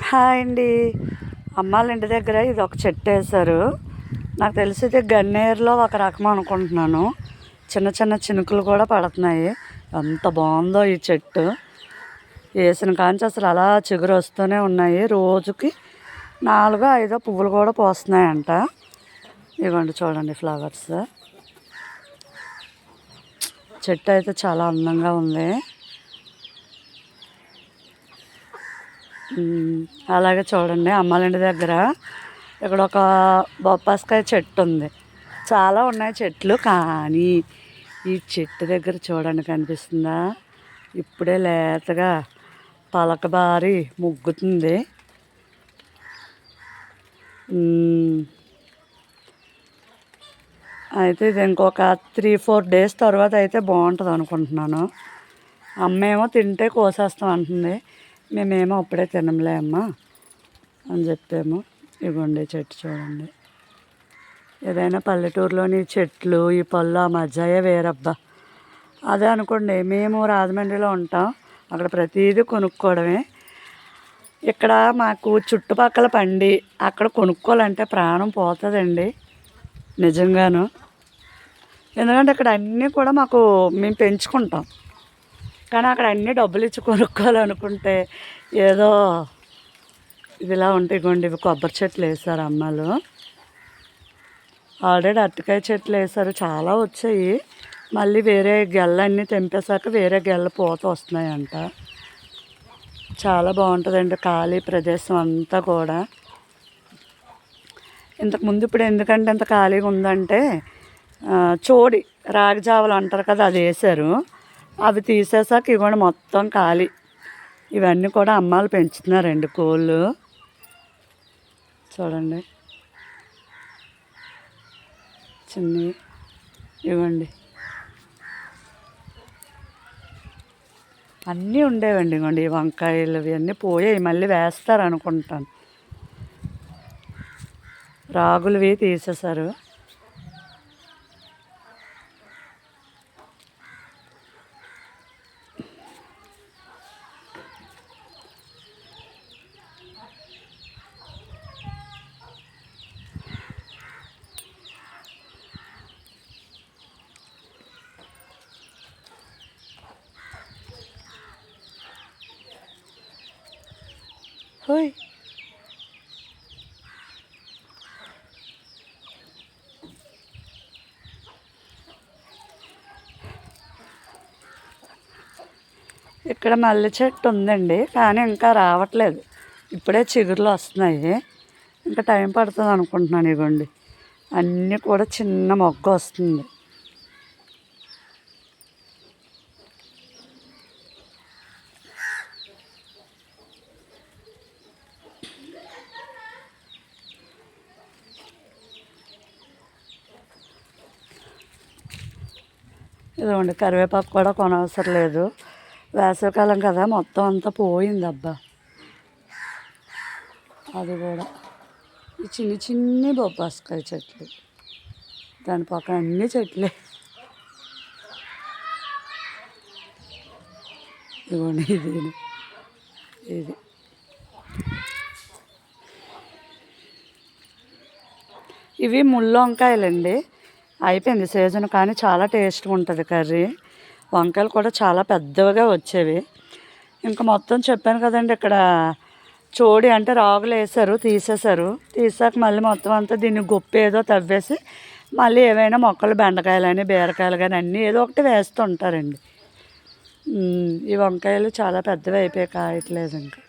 Hi అండి. అమ్మాళ్ళ ఇంటి దగ్గర ఇది ఒక చెట్టు వేశారు. నాకు తెలిసి ఇది గన్నేరులో ఒక రకం అనుకుంటున్నాను. చిన్న చిన్న చినుకులు కూడా పడుతున్నాయి. ఎంత బాగుందో ఈ చెట్టు. వేసిన కాంచి అసలు అలా చిగురు వస్తూనే ఉన్నాయి. రోజుకి 4-5 పువ్వులు కూడా పోస్తున్నాయంట. ఇవ్వండి చూడండి ఫ్లవర్స్. చెట్టు అయితే చాలా అందంగా ఉంది. అలాగే చూడండి అమ్మాళ్ళ ఇంటి దగ్గర ఇక్కడ ఒక బొప్పాస్కాయ చెట్టు ఉంది. చాలా ఉన్నాయి చెట్లు, కానీ ఈ చెట్టు దగ్గర చూడండి కనిపిస్తుందా, ఇప్పుడే లేతగా పలకబారి ముగ్గుతుంది. అయితే ఇది ఇంకొక 3-4 డేస్ తర్వాత అయితే బాగుంటుంది అనుకుంటున్నాను. అమ్మేమో తింటే కోసేస్తాం అంటుంది. మేమేమో అప్పుడే తినలే అమ్మ అని చెప్పాము. ఇవ్వండి చెట్టు చూడండి. ఏదైనా పల్లెటూరులోని చెట్లు ఈ పళ్ళు ఆ మధ్యయే వేరబ్బా. అదే అనుకోండి, మేము రాజమండ్రిలో ఉంటాం, అక్కడ ప్రతిదీ కొనుక్కోవడమే. ఇక్కడ మాకు చుట్టుపక్కల పండి అక్కడ కొనుక్కోవాలంటే ప్రాణం పోతుందండి నిజంగాను. ఎందుకంటే ఇక్కడ అన్నీ కూడా మేము పెంచుకుంటాం, కానీ అక్కడ అన్నీ డబ్బులు ఇచ్చి కొనుక్కోవాలనుకుంటే ఏదో ఇదిలా ఉంటాయి. ఇవ్వండి ఇవి కొబ్బరి చెట్లు వేసారు అమ్మాలు. ఆల్రెడీ అరటికాయ చెట్లు వేసారు, చాలా వచ్చాయి. మళ్ళీ వేరే గెల్లన్నీ తెంపేశాక వేరే గెల్ల పూత వస్తున్నాయంట. చాలా బాగుంటుందండి ఖాళీ ప్రదేశం అంతా కూడా. ఇంతకుముందు ఇప్పుడు ఎందుకంటే ఇంత ఖాళీగా ఉందంటే చోడి రాగి జావలు అంటారు కదా, అది వేసారు. అవి తీసేసాక ఇవ్వండి మొత్తం ఖాళీ. ఇవన్నీ కూడా అమ్మాలు పెంచుతున్నారండి కోళ్ళు. చూడండి చిన్నవి ఇవ్వండి. అన్నీ ఉండేవండి. ఇవ్వండి ఈ వంకాయలు ఇవన్నీ పోయాయి, మళ్ళీ వేస్తారు అనుకుంటాను. రాగులవి తీసేశారు. హోయ్ ఇక్కడ మల్లె చెట్టు ఉందండి, కానీ ఇంకా రావట్లేదు. ఇప్పుడే చిగురులు వస్తున్నాయి, ఇంకా టైం పడుతుంది అనుకుంటున్నాను. ఇవ్వండి అన్నీ కూడా చిన్న మొగ్గ వస్తుంది. ఇదిగోండి కరివేపాకు కూడా కొనవసరం లేదు, వేసవికాలం కదా మొత్తం అంతా పోయింది అబ్బా. అది కూడా ఈ చిన్ని చిన్ని బొప్పాస్కాయ చెట్లు, దాని పక్కన అన్ని చెట్లే. ఇదిగోండి ఇది ఇవి ముళ్ళు వంకాయలండి. అయిపోయింది సీజన్, కానీ చాలా టేస్ట్గా ఉంటుంది కర్రీ. వంకాయలు కూడా చాలా పెద్దవిగా వచ్చేవి. ఇంకా మొత్తం చెప్పాను కదండి, ఇక్కడ చోడి అంటే రాగులు వేసారు, తీసాక మళ్ళీ మొత్తం అంతా దీన్ని గొప్పేదో తవ్వేసి మళ్ళీ ఏవైనా మొక్కలు బెండకాయలు కానీ బీరకాయలు కానీ అన్నీ ఏదో ఒకటి వేస్తూ ఉంటారండి. ఈ వంకాయలు చాలా పెద్దవి అయిపోయాయి, కాయట్లేదు ఇంకా.